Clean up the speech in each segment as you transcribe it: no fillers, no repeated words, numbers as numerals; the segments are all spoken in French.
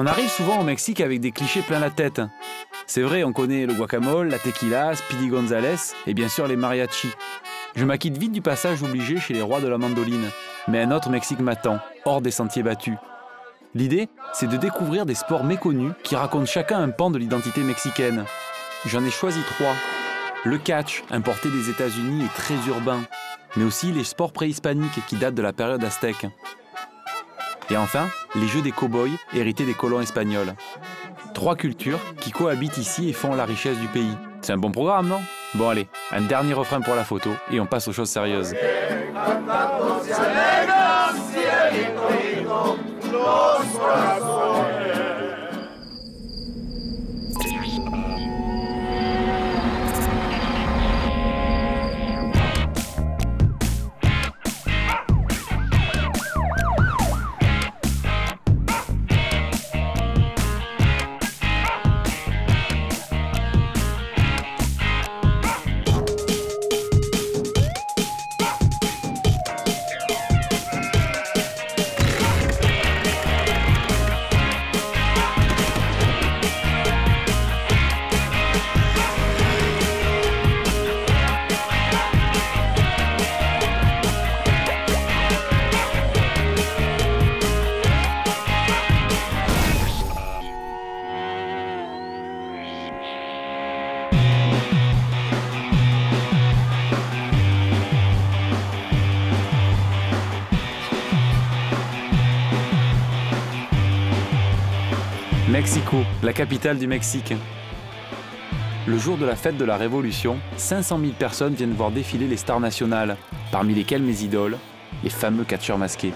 On arrive souvent au Mexique avec des clichés plein la tête. C'est vrai, on connaît le guacamole, la tequila, Speedy Gonzales et bien sûr les mariachis. Je m'acquitte vite du passage obligé chez les rois de la mandoline. Mais un autre Mexique m'attend, hors des sentiers battus. L'idée, c'est de découvrir des sports méconnus qui racontent chacun un pan de l'identité mexicaine. J'en ai choisi 3. Le catch, importé des États-Unis et très urbain. Mais aussi les sports préhispaniques qui datent de la période aztèque. Et enfin, les jeux des cow-boys hérités des colons espagnols. 3 cultures qui cohabitent ici et font la richesse du pays. C'est un bon programme, non? Bon allez, un dernier refrain pour la photo et on passe aux choses sérieuses. Mexico, la capitale du Mexique. Le jour de la fête de la Révolution, 500 000 personnes viennent voir défiler les stars nationales, parmi lesquelles mes idoles, les fameux catcheurs masqués.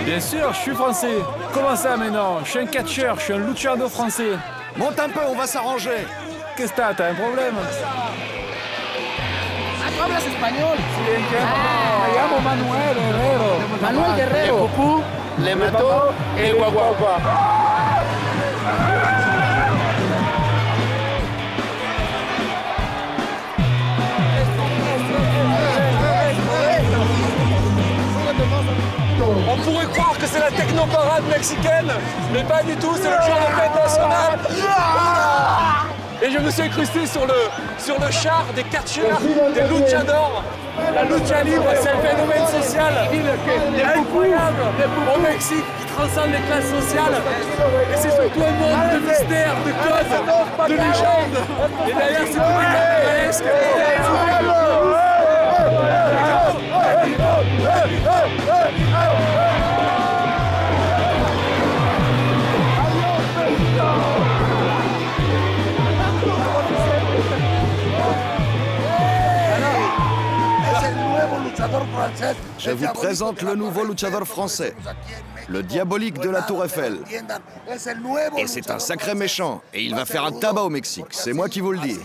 Bien sûr, je suis français. Comment ça maintenant? Je suis un catcheur, je suis un luchador français. Monte un peu, on va s'arranger. Qu'est-ce que t'as un problème? ¿Hablas español? Sí, me llamo Manuel Guerrero. Manuel Guerrero. Le Pupú le mató el guaguagua. On pourrait croire que c'est la technoparade mexicaine, mais pas du tout, c'est le jour de fête nationale. Et je me suis incrusté sur le char des catcheurs, des luchadors. La lucha libre, c'est un phénomène social incroyable au Mexique qui transcende les classes sociales. Et c'est surtout un monde de mystère, de codes, de légendes. Et d'ailleurs, c'est tout carnavalesque. Je vous présente le nouveau luchador français, le diabolique de la Tour Eiffel. Et c'est un sacré méchant, et il va faire un tabac au Mexique, c'est moi qui vous le dis.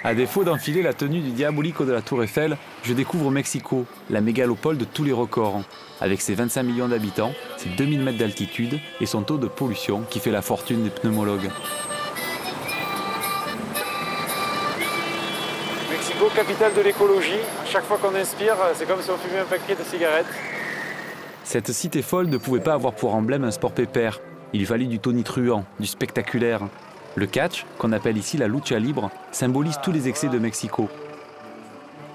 À défaut d'enfiler la tenue du diabolico de la Tour Eiffel, je découvre Mexico, la mégalopole de tous les records. Avec ses 25 millions d'habitants, ses 2000 mètres d'altitude et son taux de pollution qui fait la fortune des pneumologues. Mexico, capitale de l'écologie. Chaque fois qu'on inspire, c'est comme si on fumait un paquet de cigarettes. Cette cité folle ne pouvait pas avoir pour emblème un sport pépère. Il lui fallait du tonitruant, du spectaculaire. Le catch, qu'on appelle ici la lucha libre, symbolise tous les excès de Mexico.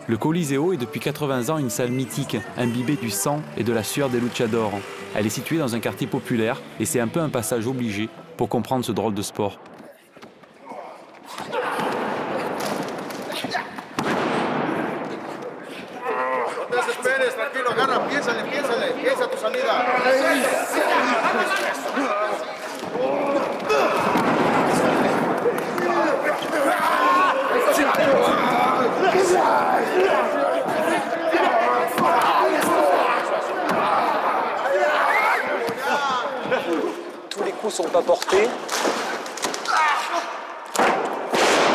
Le Coliseo est depuis 80 ans une salle mythique, imbibée du sang et de la sueur des luchadors. Elle est située dans un quartier populaire et c'est un peu un passage obligé pour comprendre ce drôle de sport. Tous les coups sont pas portés.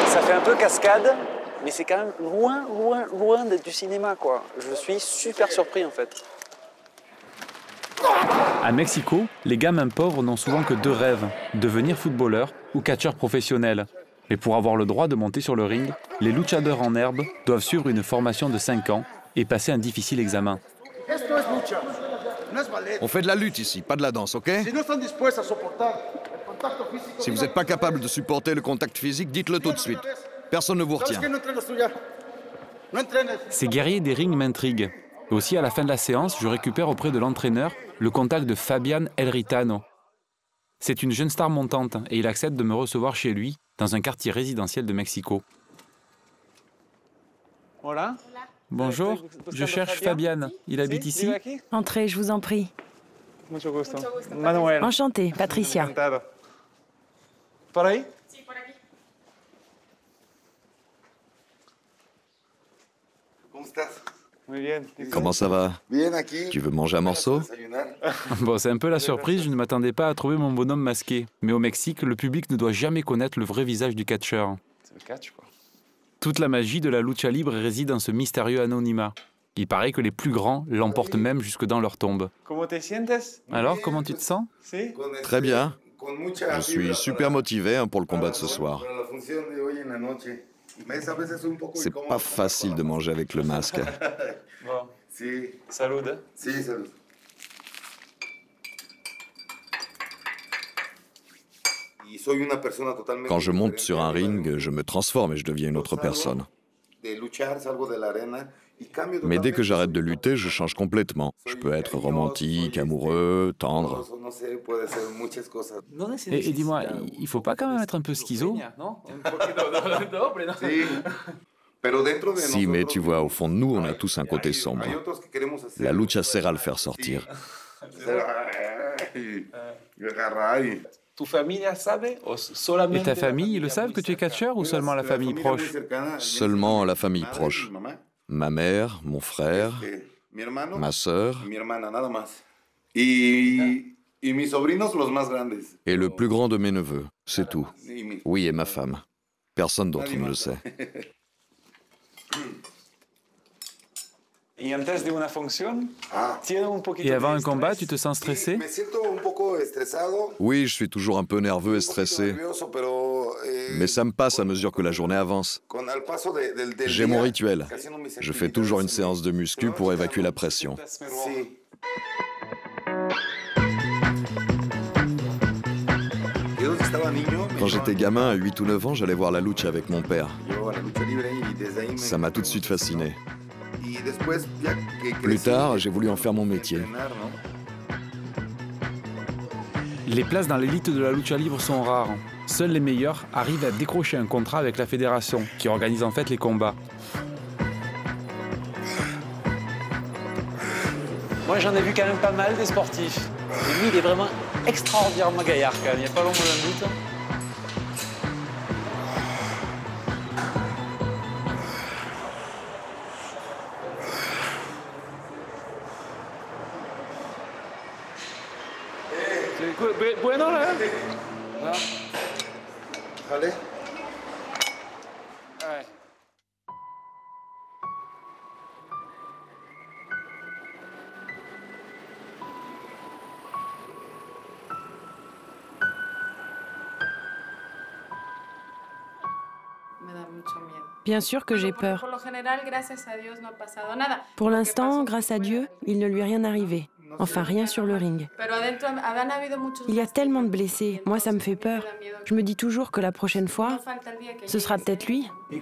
Ça fait un peu cascade, mais c'est quand même loin d'être du cinéma, quoi. Je suis super surpris, en fait. À Mexico, les gamins pauvres n'ont souvent que 2 rêves, devenir footballeur ou catcheur professionnel. Mais pour avoir le droit de monter sur le ring, les luchadors en herbe doivent suivre une formation de 5 ans et passer un difficile examen. On fait de la lutte ici, pas de la danse, ok? Si vous n'êtes pas capable de supporter le contact physique, dites-le tout de suite. Personne ne vous retient. Ces guerriers des rings m'intriguent. Et aussi, à la fin de la séance, je récupère auprès de l'entraîneur le contact de Fabián El Ritano. C'est une jeune star montante et il accepte de me recevoir chez lui, dans un quartier résidentiel de Mexico. Hola. Bonjour, je cherche Fabián. Il habite ici? Entrez, je vous en prie. Mucho gusto. Manuel. Enchantée, Patricia. Encantado. ¿Por ahí? Muy bien. Comment ça va? Tu veux manger un morceau? Bon, c'est un peu la surprise, je ne m'attendais pas à trouver mon bonhomme masqué. Mais au Mexique, le public ne doit jamais connaître le vrai visage du catcheur. C'est le catch, quoi. Toute la magie de la lucha libre réside dans ce mystérieux anonymat. Il paraît que les plus grands l'emportent même jusque dans leur tombe. Alors, comment tu te sens? Très bien. Je suis super motivé pour le combat de ce soir. C'est pas facile de manger avec le masque. Bon. Salud. Quand je monte sur un ring, je me transforme et je deviens une autre personne. Mais dès que j'arrête de lutter, je change complètement. Je peux être romantique, amoureux, tendre. Et dis-moi, il faut pas quand même être un peu schizo? Si, mais tu vois, au fond de nous, on a tous un côté sombre. La lucha sert à le faire sortir. Et ta famille, ils le savent que tu es catcheur ou seulement la famille proche? Seulement la famille proche. Ma mère, mon frère, ma sœur et le plus grand de mes neveux, c'est tout. Oui, et ma femme. Personne d'autre ne le sait. Et avant un combat, tu te sens stressé? Oui, je suis toujours un peu nerveux et stressé. Mais ça me passe à mesure que la journée avance. J'ai mon rituel. Je fais toujours une séance de muscu pour évacuer la pression. Quand j'étais gamin, à 8 ou 9 ans, j'allais voir la lucha avec mon père. Ça m'a tout de suite fasciné. Plus tard, j'ai voulu en faire mon métier. Les places dans l'élite de la lucha libre sont rares. Seuls les meilleurs arrivent à décrocher un contrat avec la fédération, qui organise en fait les combats. Moi, j'en ai vu quand même pas mal des sportifs. Et lui, il est vraiment extraordinairement gaillard quand même, il n'y a pas l'ombre d'un doute. Bueno, là. Allez. Ouais. Bien sûr que j'ai peur. Pour l'instant, grâce à Dieu, il ne lui est rien arrivé. Enfin, rien sur le ring. Il y a tellement de blessés. Moi, ça me fait peur. Je me dis toujours que la prochaine fois, ce sera peut-être lui. Et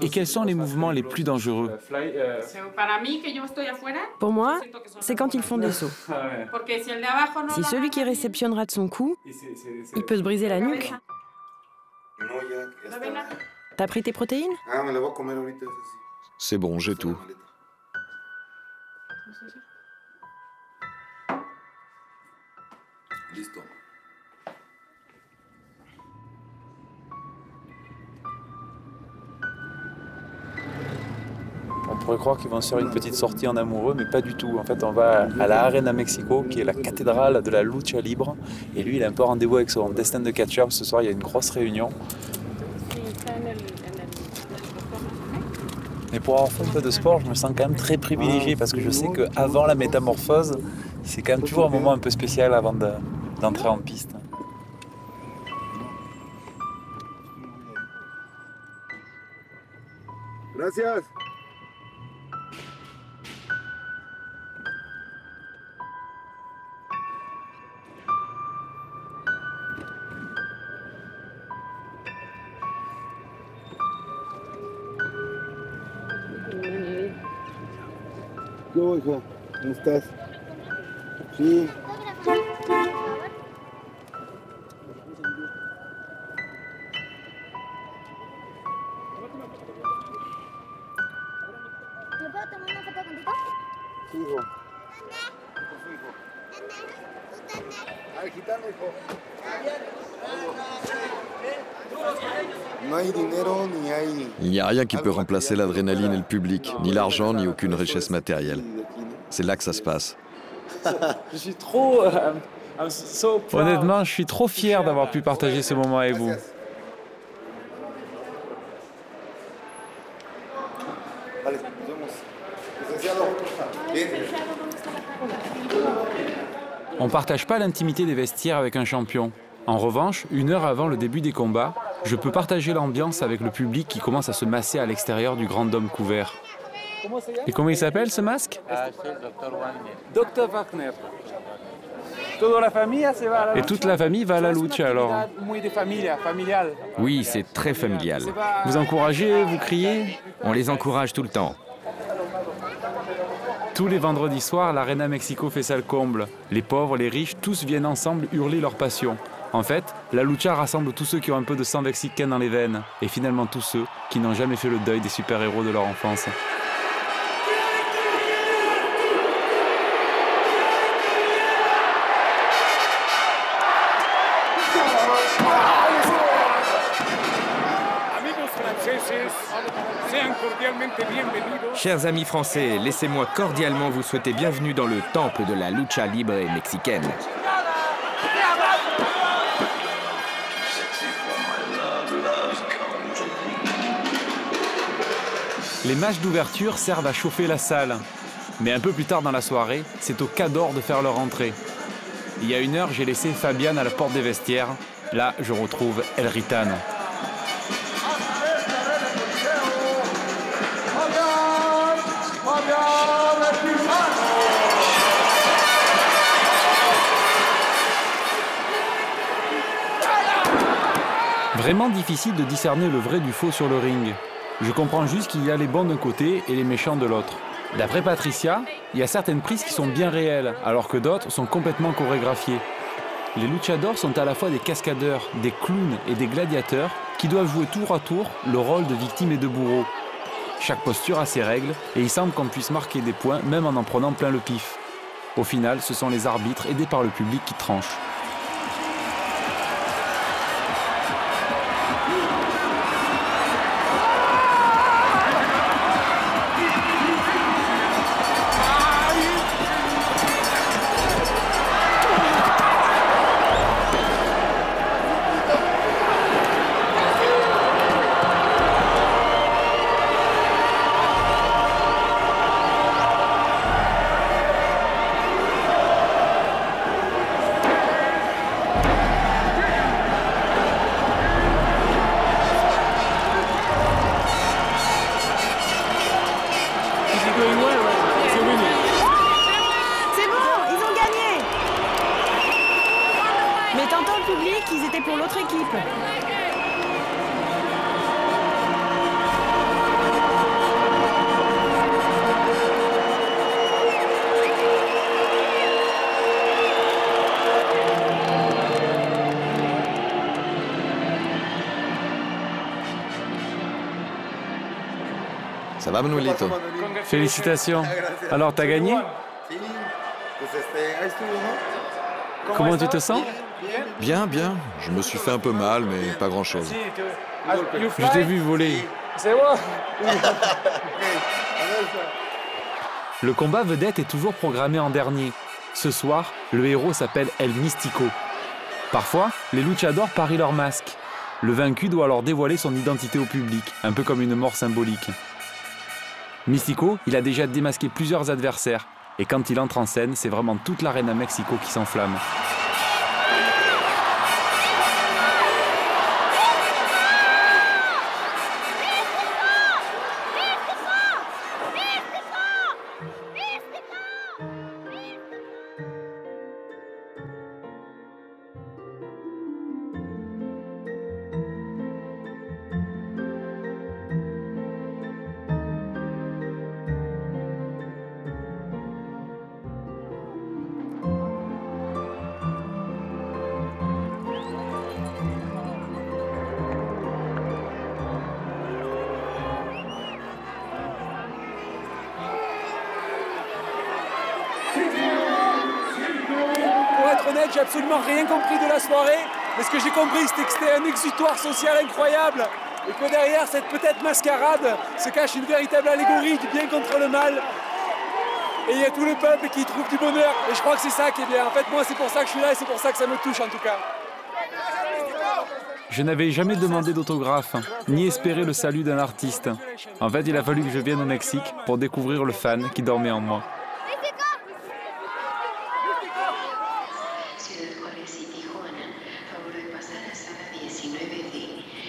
quels sont les mouvements les plus dangereux? Pour moi, c'est quand ils font des sauts. Si celui qui réceptionnera de son coup, il peut se briser la nuque. T'as pris tes protéines? C'est bon, j'ai tout. On pourrait croire qu'ils vont se faire une petite sortie en amoureux, mais pas du tout. En fait, on va à la Arena Mexico, qui est la cathédrale de la lucha libre. Et lui, il a un peu rendez-vous avec son destin de catcheur. Ce soir, il y a une grosse réunion. Mais pour avoir fait un peu de sport, je me sens quand même très privilégié parce que je sais qu'avant la métamorphose, c'est quand même toujours un moment un peu spécial avant d'entrer en piste. Gracias. ¿Qué hubo, hijo? ¿Cómo estás? Sí. ¿Me puedo tomar una foto contigo? Sí, hijo. Ay, gitano, hijo. No hay dinero, ni hay... Il n'y a rien qui peut remplacer l'adrénaline et le public, ni l'argent, ni aucune richesse matérielle. C'est là que ça se passe. Je suis trop... Honnêtement, je suis trop fier d'avoir pu partager ce moment avec vous. On ne partage pas l'intimité des vestiaires avec un champion. En revanche, 1 heure avant le début des combats, je peux partager l'ambiance avec le public qui commence à se masser à l'extérieur du grand dôme couvert. Et comment il s'appelle ce masque? Dr. Wagner. Et toute la famille va à la lucha alors? Oui, c'est très familial. Vous encouragez, vous criez? On les encourage tout le temps. Tous les vendredis soirs, l'Arena Mexico fait salle comble. Les pauvres, les riches, tous viennent ensemble hurler leur passion. En fait, la lucha rassemble tous ceux qui ont un peu de sang mexicain dans les veines, et finalement tous ceux qui n'ont jamais fait le deuil des super-héros de leur enfance. Chers amis français, laissez-moi cordialement vous souhaiter bienvenue dans le temple de la lucha libre mexicaine. Les matchs d'ouverture servent à chauffer la salle. Mais un peu plus tard dans la soirée, c'est aux cadors de faire leur entrée. Il y a 1 heure, j'ai laissé Fabian à la porte des vestiaires. Là, je retrouve El Ritano. Vraiment difficile de discerner le vrai du faux sur le ring. Je comprends juste qu'il y a les bons d'un côté et les méchants de l'autre. D'après Patricia, il y a certaines prises qui sont bien réelles, alors que d'autres sont complètement chorégraphiées. Les luchadors sont à la fois des cascadeurs, des clowns et des gladiateurs qui doivent jouer tour à tour le rôle de victime et de bourreau. Chaque posture a ses règles et il semble qu'on puisse marquer des points même en prenant plein le pif. Au final, ce sont les arbitres aidés par le public qui tranchent. Ils étaient pour l'autre équipe. Ça va, Manuelito? Félicitations. Alors, t'as gagné? Comment tu te sens? Bien, bien. Je me suis fait un peu mal, mais pas grand-chose. Je t'ai vu voler. Le combat vedette est toujours programmé en dernier. Ce soir, le héros s'appelle El Místico. Parfois, les luchadors parient leur masque. Le vaincu doit alors dévoiler son identité au public, un peu comme une mort symbolique. Místico, il a déjà démasqué plusieurs adversaires. Et quand il entre en scène, c'est vraiment toute l'Arena Mexico qui s'enflamme. honnête, j'ai absolument rien compris de la soirée. Mais ce que j'ai compris, c'était que c'était un exutoire social incroyable. Et que derrière cette peut-être mascarade se cache une véritable allégorie du bien contre le mal. Et il y a tout le peuple qui y trouve du bonheur. Et je crois que c'est ça qui est bien. En fait, moi, c'est pour ça que je suis là et c'est pour ça que ça me touche en tout cas. Je n'avais jamais demandé d'autographe, ni espéré le salut d'un artiste. En fait, il a fallu que je vienne au Mexique pour découvrir le fan qui dormait en moi.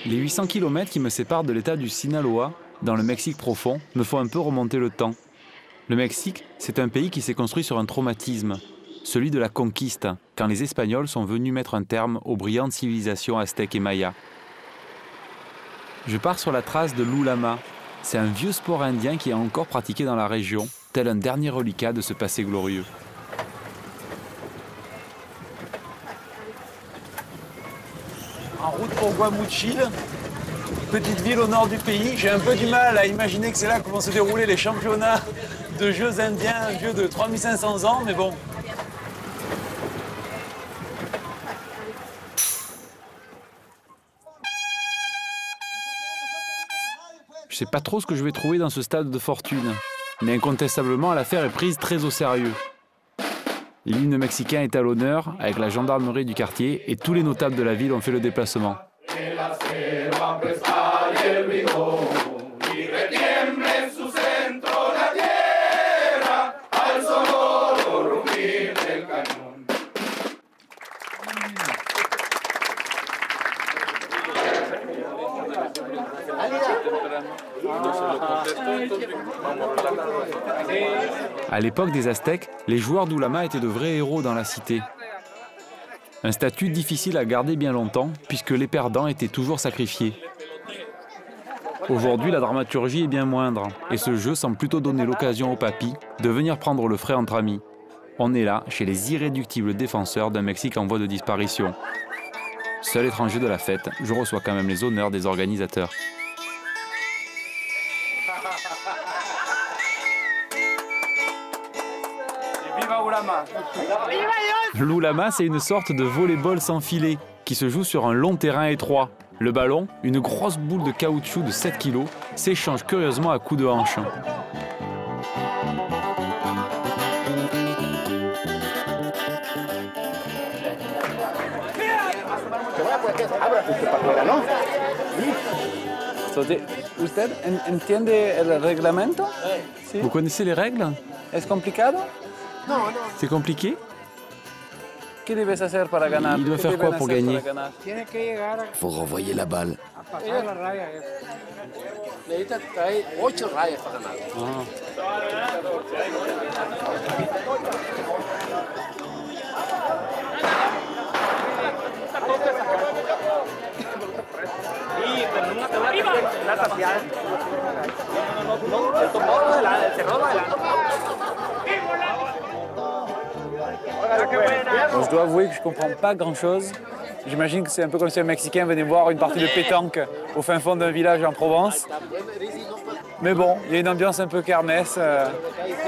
Les 800 km qui me séparent de l'état du Sinaloa, dans le Mexique profond, me font un peu remonter le temps. Le Mexique, c'est un pays qui s'est construit sur un traumatisme, celui de la conquiste, quand les Espagnols sont venus mettre un terme aux brillantes civilisations aztèques et mayas. Je pars sur la trace de l'Ulama. C'est un vieux sport indien qui est encore pratiqué dans la région, tel un dernier reliquat de ce passé glorieux. En route pour Guamuchil, petite ville au nord du pays. J'ai un peu du mal à imaginer que c'est là que vont se dérouler les championnats de jeux indiens, vieux de 3500 ans, mais bon. Je sais pas trop ce que je vais trouver dans ce stade de fortune, mais incontestablement l'affaire est prise très au sérieux. L'hymne mexicain est à l'honneur avec la gendarmerie du quartier et tous les notables de la ville ont fait le déplacement. À l'époque des Aztèques, les joueurs d'Ulama étaient de vrais héros dans la cité. Un statut difficile à garder bien longtemps, puisque les perdants étaient toujours sacrifiés. Aujourd'hui, la dramaturgie est bien moindre, et ce jeu semble plutôt donner l'occasion aux papis de venir prendre le frais entre amis. On est là, chez les irréductibles défenseurs d'un Mexique en voie de disparition. Seul étranger de la fête, je reçois quand même les honneurs des organisateurs. L'Ulama, c'est une sorte de volley-ball sans filet qui se joue sur un long terrain étroit. Le ballon, une grosse boule de caoutchouc de 7 kg, s'échange curieusement à coups de hanche. ¿Usted entiende el reglamento? Vous connaissez les règles? ¿Es complicado? C'est compliqué? ¿Qué debes hacer para ganar? Il doit faire quoi pour gagner? Faut renvoyer la balle. Bon, je dois avouer que je comprends pas grand-chose. J'imagine que c'est un peu comme si un Mexicain venait voir une partie de pétanque au fin fond d'un village en Provence. Mais bon, il y a une ambiance un peu kermesse.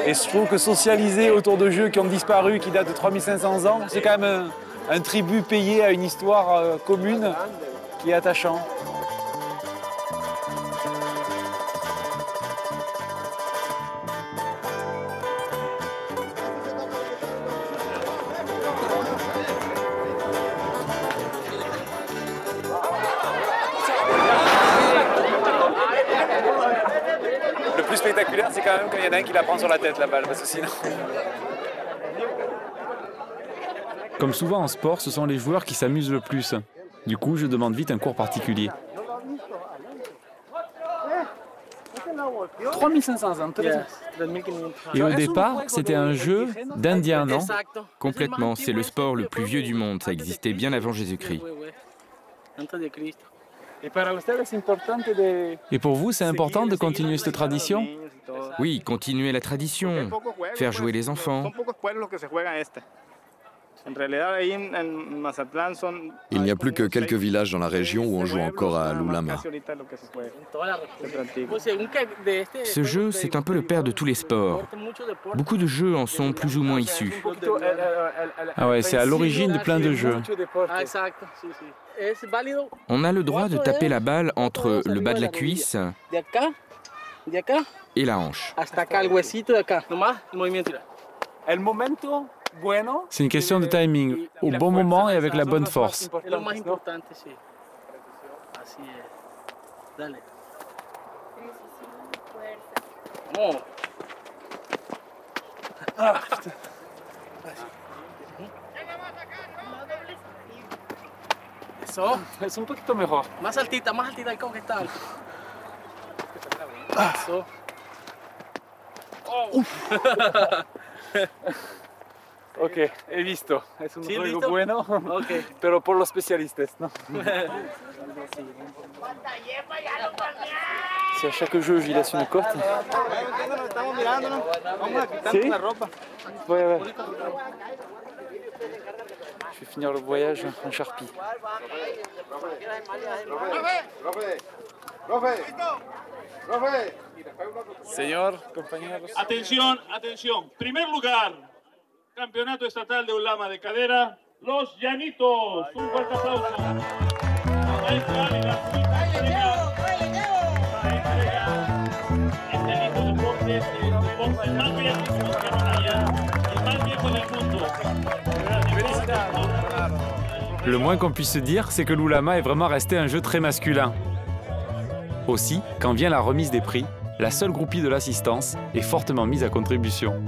Et je trouve que socialiser autour de jeux qui ont disparu, qui datent de 3500 ans, c'est quand même un tribut payé à une histoire commune qui est attachant. Le plus spectaculaire, c'est quand même quand il y en a un qui la prend sur la tête, la balle, parce que sinon... Comme souvent en sport, ce sont les joueurs qui s'amusent le plus. Du coup, je demande vite un cours particulier. 3500 ans, Et au départ, c'était un jeu d'Indiens, non? Complètement, c'est le sport le plus vieux du monde, ça existait bien avant Jésus-Christ. Et pour vous, c'est important de continuer cette tradition? Oui, continuer la tradition, faire jouer les enfants. Il n'y a plus que quelques villages dans la région où on joue encore à l'ulama. Ce jeu, c'est un peu le père de tous les sports. Beaucoup de jeux en sont plus ou moins issus. Ah ouais, c'est à l'origine de plein de jeux. On a le droit de taper la balle entre le bas de la cuisse et la hanche. C'est une question de timing, au bon moment et avec la bonne force. Eso, es un poquito mejor. Más altita el cristal. Eso. Oh. Ok, he visto. Es un juego bueno, okay. Pero por los especialistas, ¿no? Si à chaque jeu je laisse une cote. Si? Ouais. Je vais finir le voyage en charpie. Señor, compañeros. Atención, atención. Primer lugar, Campeonato Estatal de Ulama de Cadera, Los Llanitos. Un fuerte aplauso. Este lindo deporte es el más viejo que nos quedan allá, el más viejo del mundo. Le moins qu'on puisse se dire, c'est que l'Ulama est vraiment resté un jeu très masculin. Aussi, quand vient la remise des prix, la seule groupie de l'assistance est fortement mise à contribution.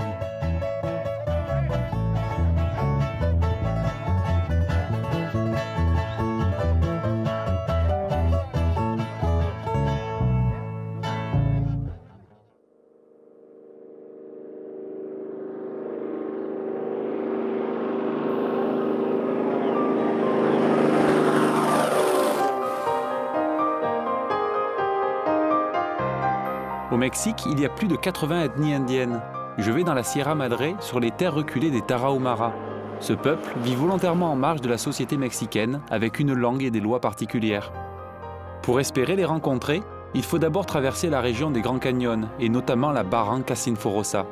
Au Mexique, il y a plus de 80 ethnies indiennes. Je vais dans la Sierra Madre, sur les terres reculées des Tarahumara. Ce peuple vit volontairement en marge de la société mexicaine, avec une langue et des lois particulières. Pour espérer les rencontrer, il faut d'abord traverser la région des Grands Canyons, et notamment la Barranca Sinforosa.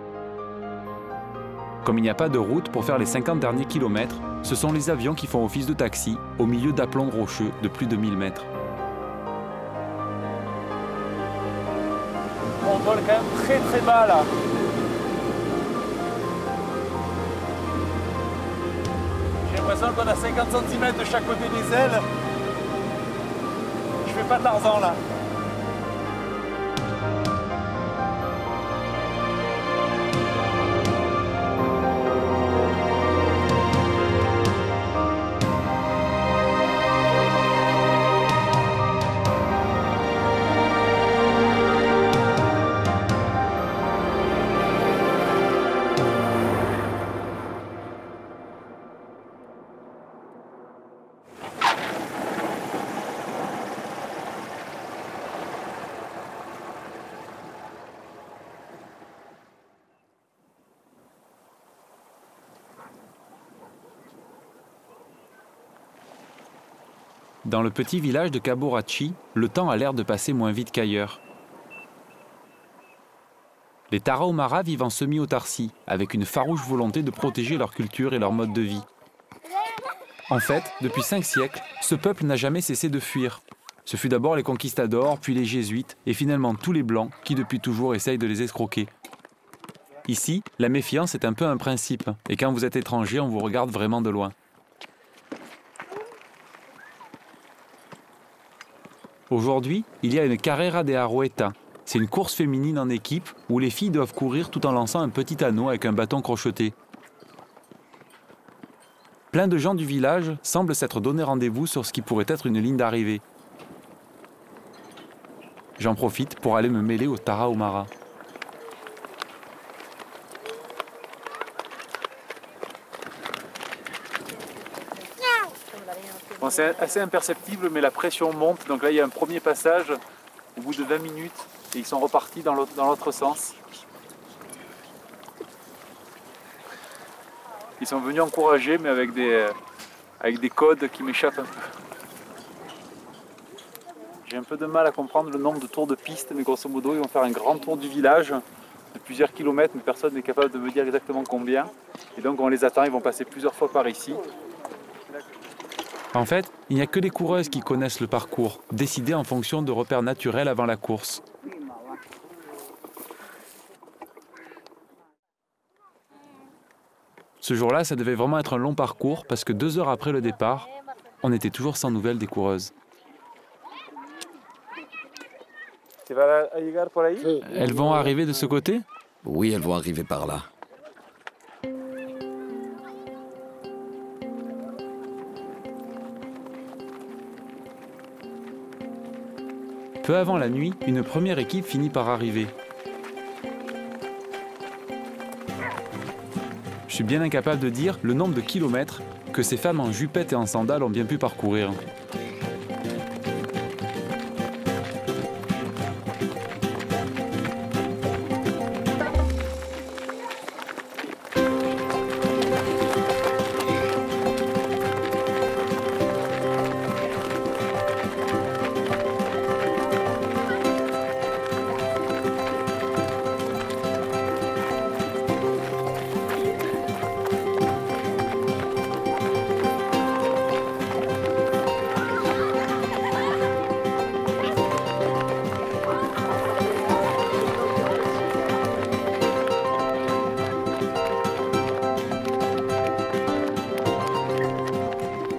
Comme il n'y a pas de route pour faire les 50 derniers kilomètres, ce sont les avions qui font office de taxi, au milieu d'aplombs rocheux de plus de 1000 mètres. On vole quand même très très bas là. J'ai l'impression qu'on a 50 cm de chaque côté des ailes. Je fais pas de Tarzan là. Dans le petit village de Caborachi, le temps a l'air de passer moins vite qu'ailleurs. Les Tarahumara vivent en semi-autarcie, avec une farouche volonté de protéger leur culture et leur mode de vie. En fait, depuis 5 siècles, ce peuple n'a jamais cessé de fuir. Ce fut d'abord les conquistadors, puis les jésuites, et finalement tous les blancs qui depuis toujours essayent de les escroquer. Ici, la méfiance est un peu un principe, et quand vous êtes étranger, on vous regarde vraiment de loin. Aujourd'hui, il y a une Carrera de Arrueta. C'est une course féminine en équipe où les filles doivent courir tout en lançant un petit anneau avec un bâton crocheté. Plein de gens du village semblent s'être donné rendez-vous sur ce qui pourrait être une ligne d'arrivée. J'en profite pour aller me mêler aux Tarahumara. Bon, c'est assez imperceptible, mais la pression monte. Donc là, il y a un premier passage au bout de 20 minutes et ils sont repartis dans l'autre sens. Ils sont venus encourager, mais avec des codes qui m'échappent un peu. J'ai un peu de mal à comprendre le nombre de tours de piste, mais grosso modo, ils vont faire un grand tour du village de plusieurs kilomètres, mais personne n'est capable de me dire exactement combien. Et donc on les attend, ils vont passer plusieurs fois par ici. En fait, il n'y a que les coureuses qui connaissent le parcours, décidé en fonction de repères naturels avant la course. Ce jour-là, ça devait vraiment être un long parcours parce que 2 heures après le départ, on était toujours sans nouvelles des coureuses. Elles vont arriver de ce côté? Oui, elles vont arriver par là. Peu avant la nuit, une première équipe finit par arriver. Je suis bien incapable de dire le nombre de kilomètres que ces femmes en jupette et en sandales ont bien pu parcourir.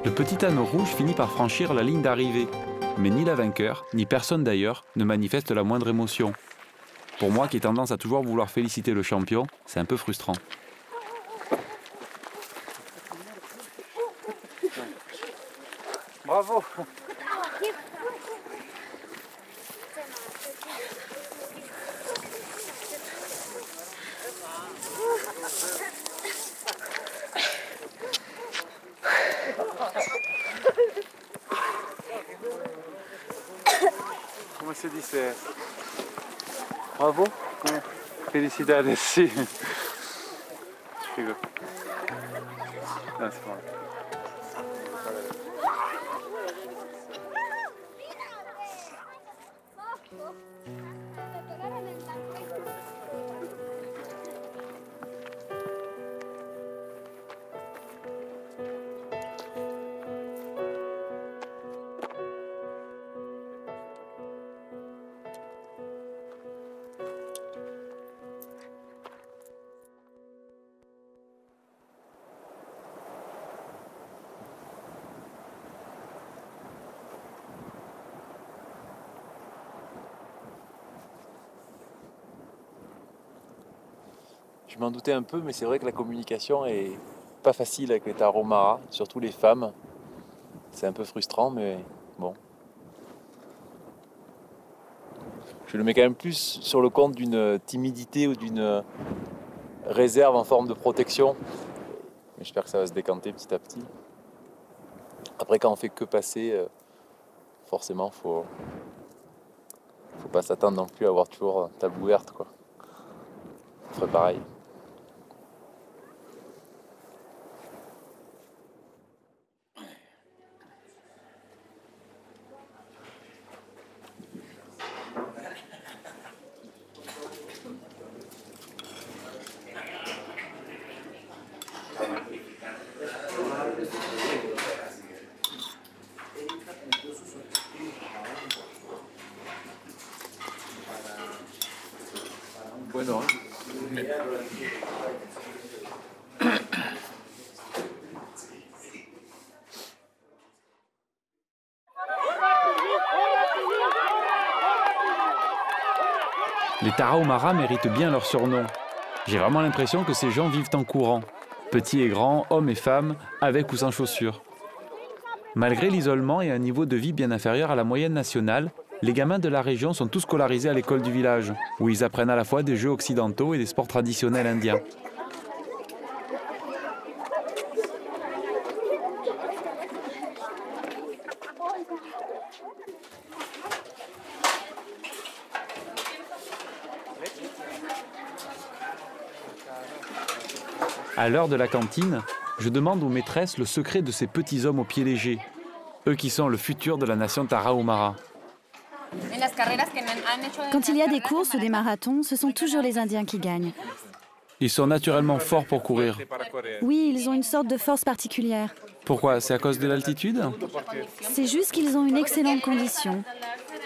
Le petit anneau rouge finit par franchir la ligne d'arrivée. Mais ni la vainqueur, ni personne d'ailleurs, ne manifeste la moindre émotion. Pour moi qui ai tendance à toujours vouloir féliciter le champion, c'est un peu frustrant. Bravo! Come si dice? Bravo? Felicidades, sì. Figo. No, c'est bon. Je m'en doutais un peu, mais c'est vrai que la communication est pas facile avec les Tarahumara, surtout les femmes. C'est un peu frustrant, mais bon. Je le mets quand même plus sur le compte d'une timidité ou d'une réserve en forme de protection. Mais j'espère que ça va se décanter petit à petit. Après, quand on fait que passer, forcément, faut pas s'attendre non plus à avoir toujours table ouverte, quoi. On ferait pareil. Bueno. Les Tarahumara méritent bien leur surnom. J'ai vraiment l'impression que ces gens vivent en courant. Petits et grands, hommes et femmes, avec ou sans chaussures. Malgré l'isolement et un niveau de vie bien inférieur à la moyenne nationale, les gamins de la région sont tous scolarisés à l'école du village, où ils apprennent à la fois des jeux occidentaux et des sports traditionnels indiens. À l'heure de la cantine, je demande aux maîtresses le secret de ces petits hommes aux pieds légers, eux qui sont le futur de la nation Tarahumara. Quand il y a des courses ou des marathons, ce sont toujours les Indiens qui gagnent. Ils sont naturellement forts pour courir. Oui, ils ont une sorte de force particulière. Pourquoi? C'est à cause de l'altitude? C'est juste qu'ils ont une excellente condition.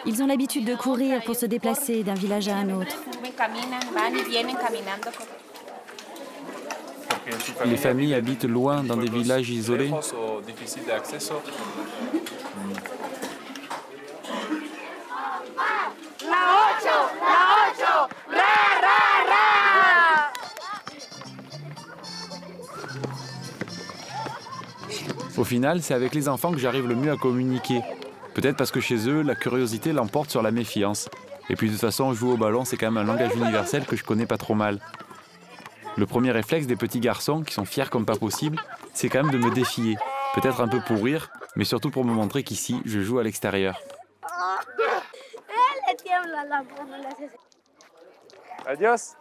Ils ont l'habitude de courir pour se déplacer d'un village à un autre. Les familles habitent loin dans des villages isolés. Au final, c'est avec les enfants que j'arrive le mieux à communiquer. Peut-être parce que chez eux, la curiosité l'emporte sur la méfiance. Et puis de toute façon, jouer au ballon, c'est quand même un langage universel que je connais pas trop mal. Le premier réflexe des petits garçons, qui sont fiers comme pas possible, c'est quand même de me défier. Peut-être un peu pour rire, mais surtout pour me montrer qu'ici, je joue à l'extérieur. Adios.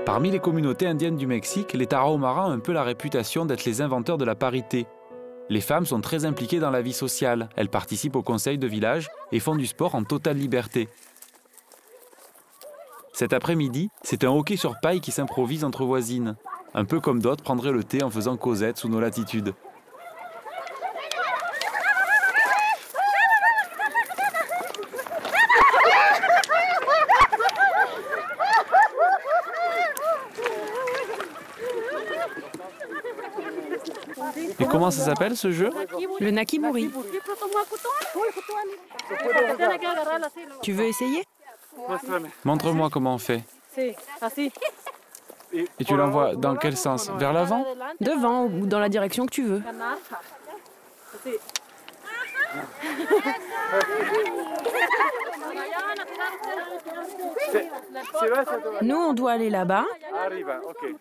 Parmi les communautés indiennes du Mexique, les Tarahumara ont un peu la réputation d'être les inventeurs de la parité. Les femmes sont très impliquées dans la vie sociale, elles participent au conseil de village et font du sport en totale liberté. Cet après-midi, c'est un hockey sur paille qui s'improvise entre voisines, un peu comme d'autres prendraient le thé en faisant causette sous nos latitudes. Et comment ça s'appelle ce jeu? Le nakimori. Tu veux essayer? Montre-moi comment on fait. Et tu l'envoies dans quel sens? Vers l'avant? Devant ou dans la direction que tu veux. Nous, on doit aller là-bas.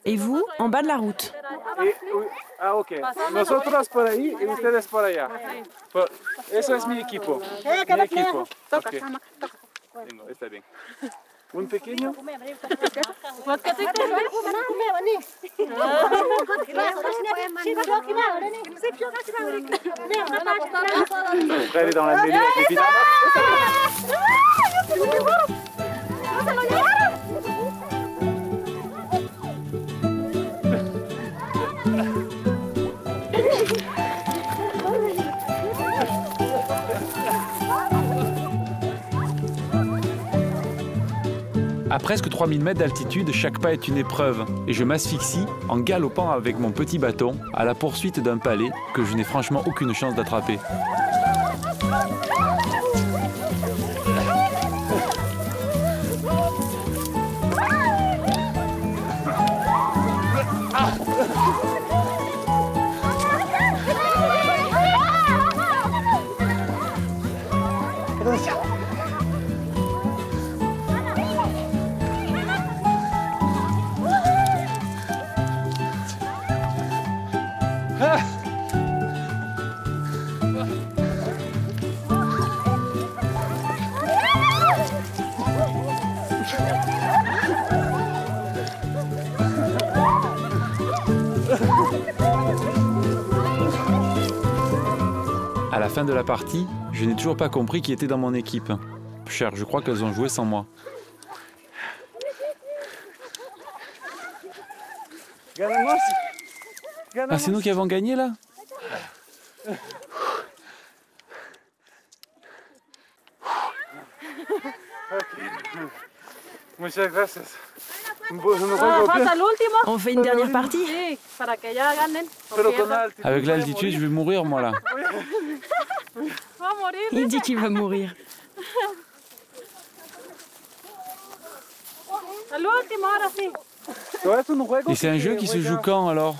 Et vous, en bas de la route. Ah, ok. Nosotros por ahí y ustedes por allá. Eso es mi equipo. Mi equipo. Okay. Está bien. Un pequeño. Frère est dans la mêlée avec les filles. À presque 3000 mètres d'altitude, chaque pas est une épreuve et je m'asphyxie en galopant avec mon petit bâton à la poursuite d'un palais que je n'ai franchement aucune chance d'attraper. À la fin de la partie, je n'ai toujours pas compris qui était dans mon équipe. Cher, je crois qu'elles ont joué sans moi. Ah, c'est nous qui avons gagné là? On fait une dernière partie? Avec l'altitude, je vais mourir moi là. Il dit qu'il va mourir. Et c'est un jeu qui se joue quand alors?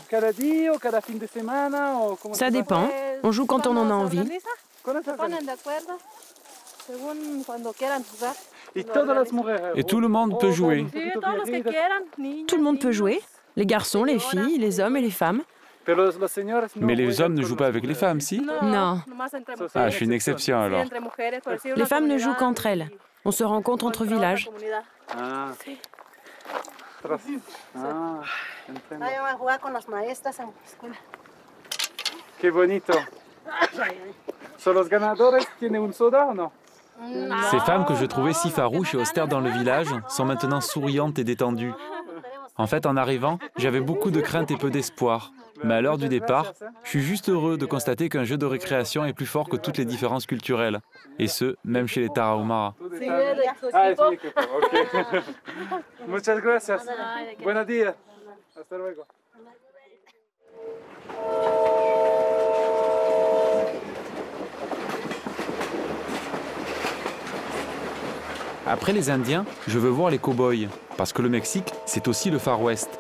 Ça dépend. On joue quand on en a envie. Et tout le monde peut jouer. Tout le monde peut jouer, les garçons, les filles, les hommes et les femmes. Mais les hommes ne jouent pas avec les femmes, si? Non. Ah, je suis une exception alors. Les femmes ne jouent qu'entre elles. On se rencontre entre villages. Qué bonito. ¿Son los ganadores tienen un soda o no? Ces femmes que je trouvais si farouches et austères dans le village sont maintenant souriantes et détendues. En fait, en arrivant, j'avais beaucoup de crainte et peu d'espoir. Mais à l'heure du départ, je suis juste heureux de constater qu'un jeu de récréation est plus fort que toutes les différences culturelles. Et ce, même chez les Tarahumara. Muchas gracias. Buenos días. Hasta luego. Après les Indiens, je veux voir les cow-boys, parce que le Mexique, c'est aussi le Far West.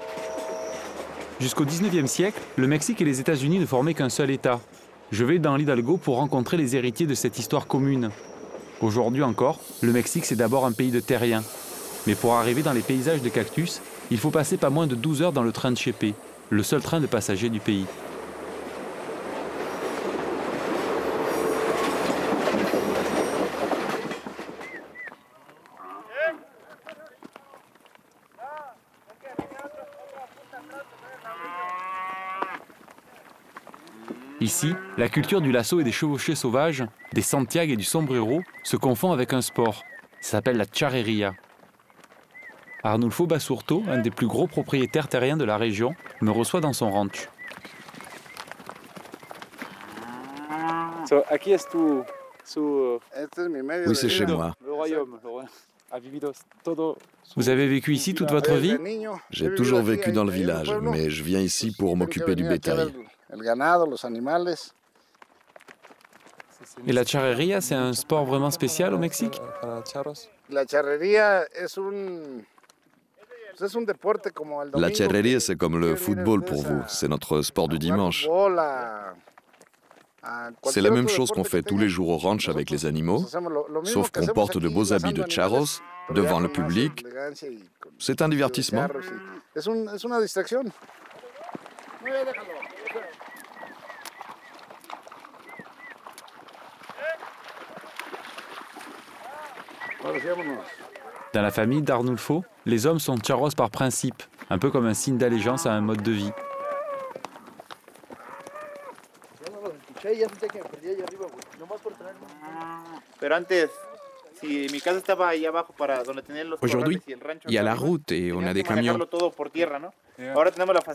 Jusqu'au 19e siècle, le Mexique et les États-Unis ne formaient qu'un seul État. Je vais dans l'Hidalgo pour rencontrer les héritiers de cette histoire commune. Aujourd'hui encore, le Mexique, c'est d'abord un pays de terriens. Mais pour arriver dans les paysages de cactus, il faut passer pas moins de 12 heures dans le train de Chepe, le seul train de passagers du pays. Ici, la culture du lasso et des chevauchés sauvages, des Santiago et du sombrero se confond avec un sport. Ça s'appelle la charrería. Arnulfo Basurto, un des plus gros propriétaires terriens de la région, me reçoit dans son ranch. Aquí es tu... Oui, c'est chez moi. Le royaume. Vous avez vécu ici toute votre vie? J'ai toujours vécu dans le village, mais je viens ici pour m'occuper du bétail. Et la charrería, c'est un sport vraiment spécial au Mexique? La charrería, c'est comme le football pour vous. C'est notre sport du dimanche. C'est la même chose qu'on fait tous les jours au ranch avec les animaux, sauf qu'on porte de beaux habits de charros devant le public. C'est un divertissement. Dans la famille d'Arnulfo, les hommes sont charros par principe, un peu comme un signe d'allégeance à un mode de vie. Aujourd'hui, il y a la route et on a des camions.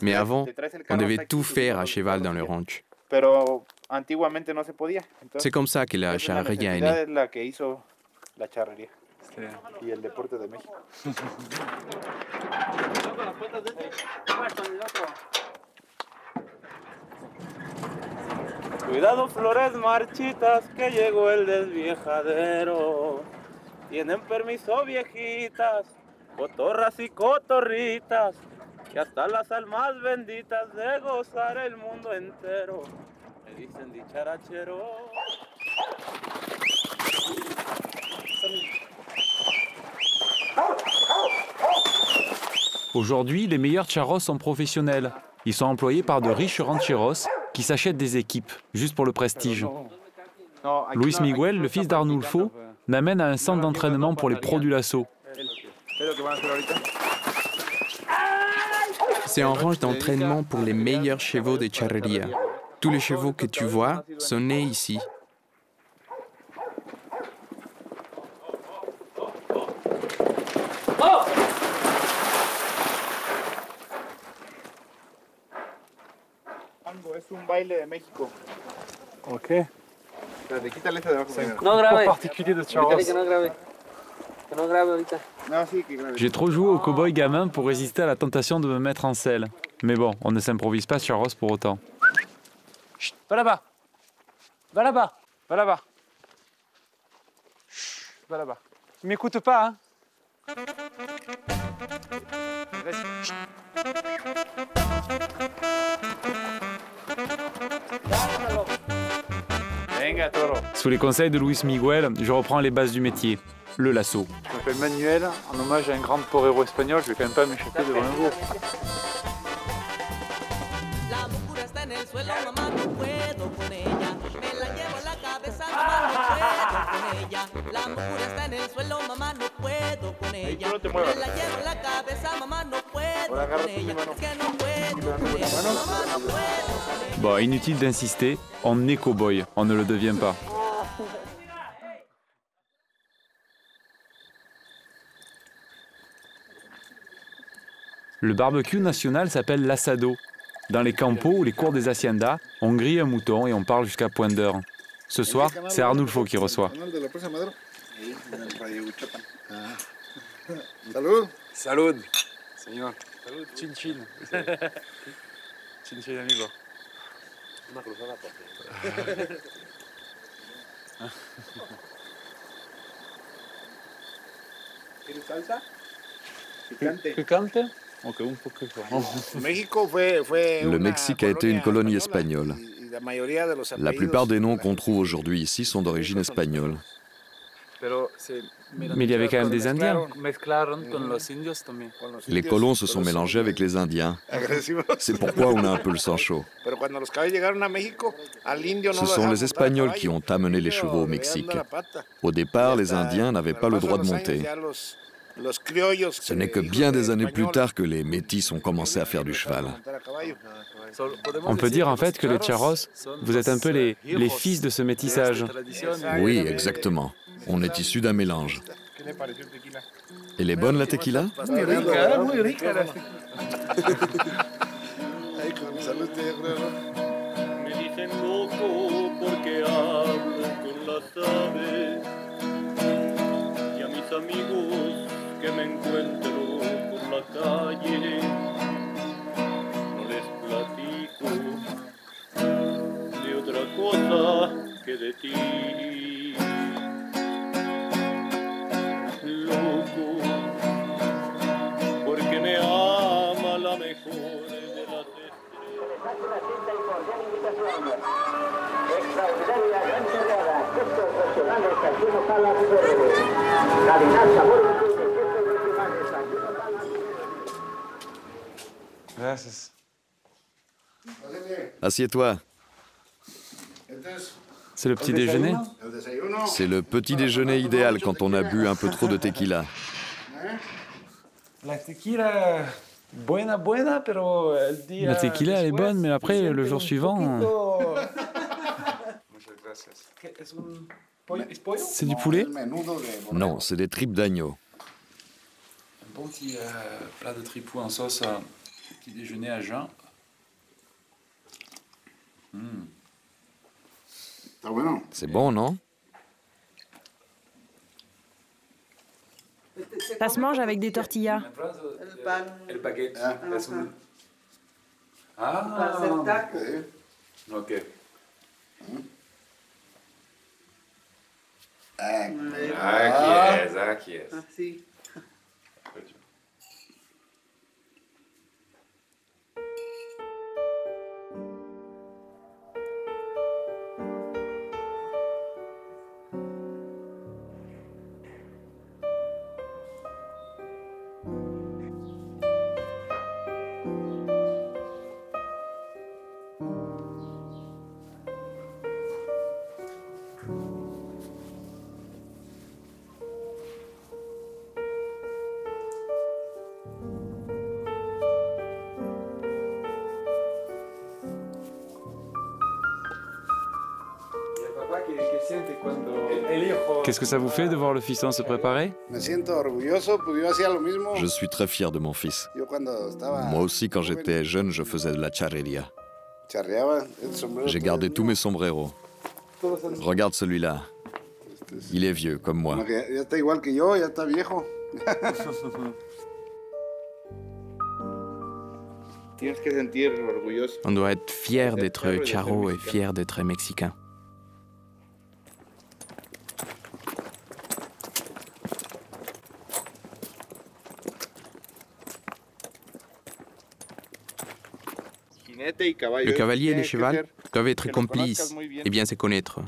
Mais avant, on devait tout faire à cheval dans le ranch. C'est comme ça que la charrería est née. Y el deporte de México. Cuidado flores marchitas que llegó el desviejadero. Tienen permiso viejitas, cotorras y cotorritas, que hasta las almas benditas de gozar el mundo entero. Me dicen dicharachero. Aujourd'hui, les meilleurs charros sont professionnels. Ils sont employés par de riches rancheros qui s'achètent des équipes, juste pour le prestige. Luis Miguel, le fils d'Arnulfo, m'amène à un centre d'entraînement pour les pros du lasso. C'est un ranch d'entraînement pour les meilleurs chevaux de charrería. Tous les chevaux que tu vois sont nés ici. Es un baile de México. Ok. Quítale ese de abajo. No grabe. Particulier de charros. Que no grabe ahorita. No, sí, que grabe. J'ai trop joué au cow-boy gamin pour résister à la tentation de me mettre en selle. Mais bon, on ne s'improvise pas charros pour autant. Chut, va là-bas. Va là-bas. Va là-bas. Chut, va là-bas. Tu m'écoutes pas, hein? Sous les conseils de Luis Miguel, je reprends les bases du métier, le lasso. m'appelle Manuel, en hommage à un grand torero espagnol, je vais quand même pas m'échapper devant un veau. Bon, inutile d'insister, on est cow-boy, on ne le devient pas. Le barbecue national s'appelle l'asado. Dans les campos ou les cours des haciendas, on grille un mouton et on parle jusqu'à point d'heure. Ce soir, c'est Arnulfo qui reçoit. Salud. Salud, señor. Salud, chin chin. Chin chin, amigo. Una cruzada por ¿Quieres salsa? Picante? Ok, un poquito. Le Mexique a été une colonie espagnole. La plupart des noms qu'on trouve aujourd'hui ici sont d'origine espagnole. Mais il y avait quand même des Indiens. Les colons se sont mélangés avec les Indiens. C'est pourquoi on a un peu le sang chaud. Ce sont les Espagnols qui ont amené les chevaux au Mexique. Au départ, les Indiens n'avaient pas le droit de monter. Ce n'est que bien des années plus tard que les Métis ont commencé à faire du cheval. On peut dire en fait que les charros, vous êtes un peu les fils de ce métissage. Oui, exactement. On est issus d'un mélange. Elle est bonne la tequila? Que me encuentro por la calle, no les platico de otra cosa que de ti, loco, porque me ama la mejor de las Extraordinaria gran chorreada, estos profesionales aquí no sala de caminar sabor. Gracias. Assieds-toi. C'est le petit déjeuner? C'est le petit déjeuner idéal quand on a bu un peu trop de tequila. La tequila, elle est bonne, mais après, le jour suivant... C'est du poulet? Non, c'est des tripes d'agneau. Un bon petit plat de tripou en sauce, petit déjeuner à jeun. C'est bon, non? Ça se mange avec des tortillas. El baguette. Ok. Aquí es. Sí. Qu'est-ce que ça vous fait de voir le fiston se préparer? Je suis très fier de mon fils. Moi aussi, quand j'étais jeune, je faisais de la charreria. J'ai gardé tous mes sombreros. Regarde celui-là. Il est vieux, comme moi. On doit être fier d'être charro et fier d'être mexicain. Le cavalier et le cheval doivent être complices et bien se connaître.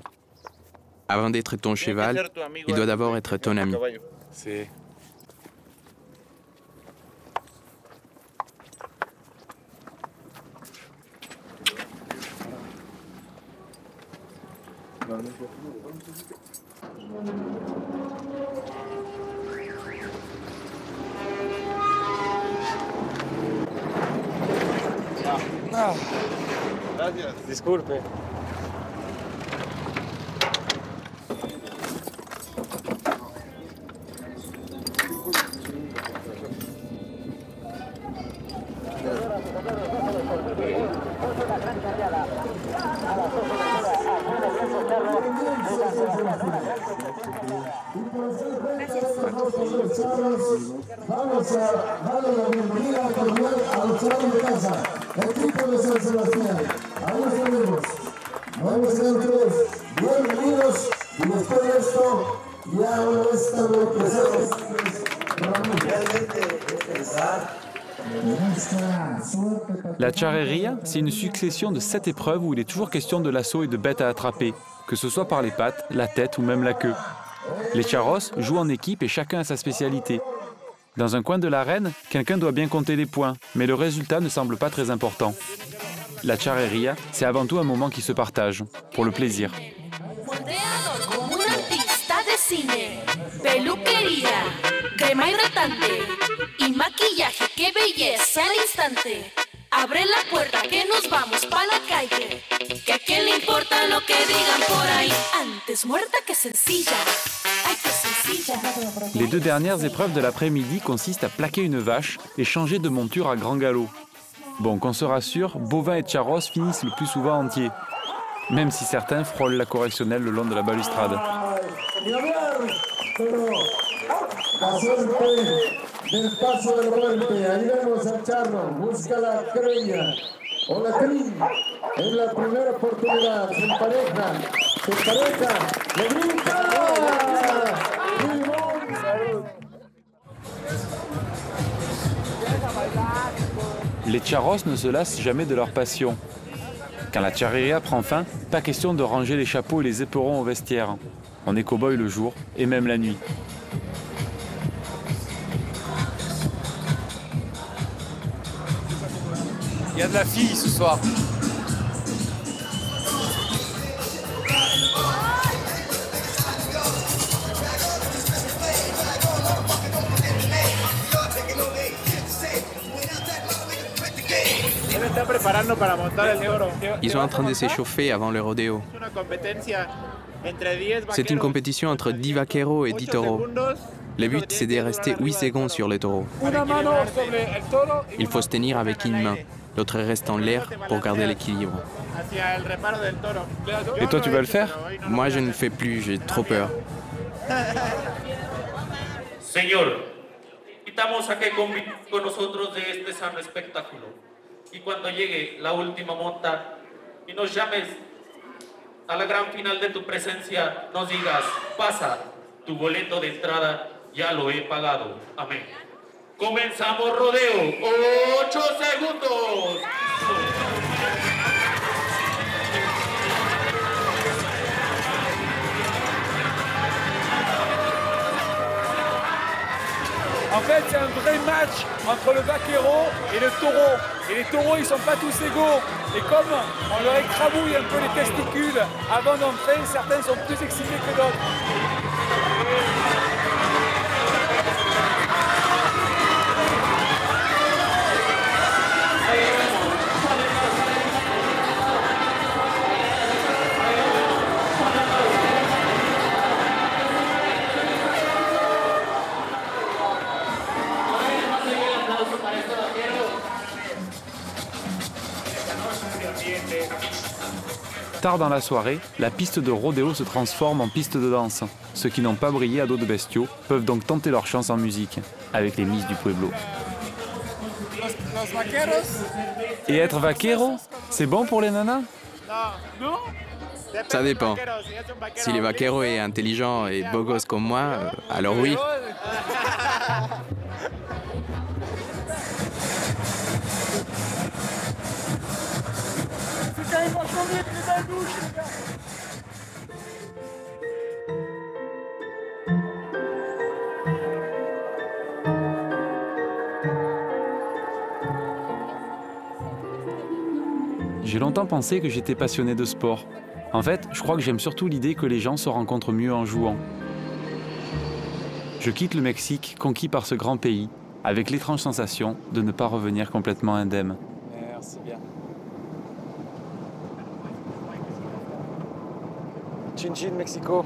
Avant d'être ton cheval, il doit d'abord être ton ami. Disculpe. Vamos a darle la bienvenida cordial a los chavales de casa, equipo de San Sebastián, a los amigos. Bueno, sean ustedes bienvenidos y después de esto, ya una vez están empezados. La charrería, c'est une succession de 7 épreuves où il est toujours question de l'assaut et de bêtes à attraper, que ce soit par les pattes, la tête ou même la queue. Les charros jouent en équipe et chacun a sa spécialité. Dans un coin de l'arène, quelqu'un doit bien compter les points, mais le résultat ne semble pas très important. La charrería, c'est avant tout un moment qui se partage, pour le plaisir. Peluquería, crema hidratante y maquillaje, qué belleza al instante. Abre la puerta que nos vamos pa' la calle, que a quién le importa lo que digan por ahí. Antes muerta que sencilla, ay que sencilla. Les 2 dernières épreuves de l'après-midi consistent à plaquer une vache et changer de monture à grand galop. Bon, qu'on se rassure, bovins et charros finissent le plus souvent entiers, même si certains frôlent la correctionnelle le long de la balustrade. Pero la suerte del paso del golpe, ahí vemos al charro, busca la creña o la crin, en la primera oportunidad, se empareja, le brinca, Les charros ne se lassent jamais de leur passion. Quand la charrería prend fin, pas question de ranger les chapeaux et les éperons au vestiaire. On est cow-boy le jour et même la nuit. Il y a de la fille ce soir. Ils sont en train de s'échauffer avant le rodéo. C'est une compétition entre 10 vaqueros et 10 taureaux. Le but, c'est de rester 8 secondes sur le taureau. Il faut se tenir avec une main. L'autre reste en l'air pour garder l'équilibre. Et toi, tu vas le faire? Moi, je ne le fais plus, j'ai trop peur. Señor, invitamos a que conviva con nosotros de este sano espectáculo. Y cuando llegue la última monta y nos llames a la gran final de tu presencia, nos digas, pasa, tu boleto de entrada ya lo he pagado. Amén. Comenzamos rodeo. 8 segundos. En fait, c'est un vrai match entre le vaquero et le taureau. Et les taureaux, ils ne sont pas tous égaux. Et comme on leur écrabouille un peu les testicules avant d'entrer, certains sont plus excités que d'autres. Tard dans la soirée, la piste de rodéo se transforme en piste de danse. Ceux qui n'ont pas brillé à dos de bestiaux peuvent donc tenter leur chance en musique, avec les Miss du Pueblo. Et être vaquero, c'est bon pour les nanas? Ça dépend. Si le vaquero est intelligent et beau gosse comme moi, alors oui. J'ai longtemps pensé que j'étais passionné de sport. En fait, je crois que j'aime surtout l'idée que les gens se rencontrent mieux en jouant. Je quitte le Mexique, conquis par ce grand pays, avec l'étrange sensation de ne pas revenir complètement indemne. Merci bien. Chin Chin, Mexico.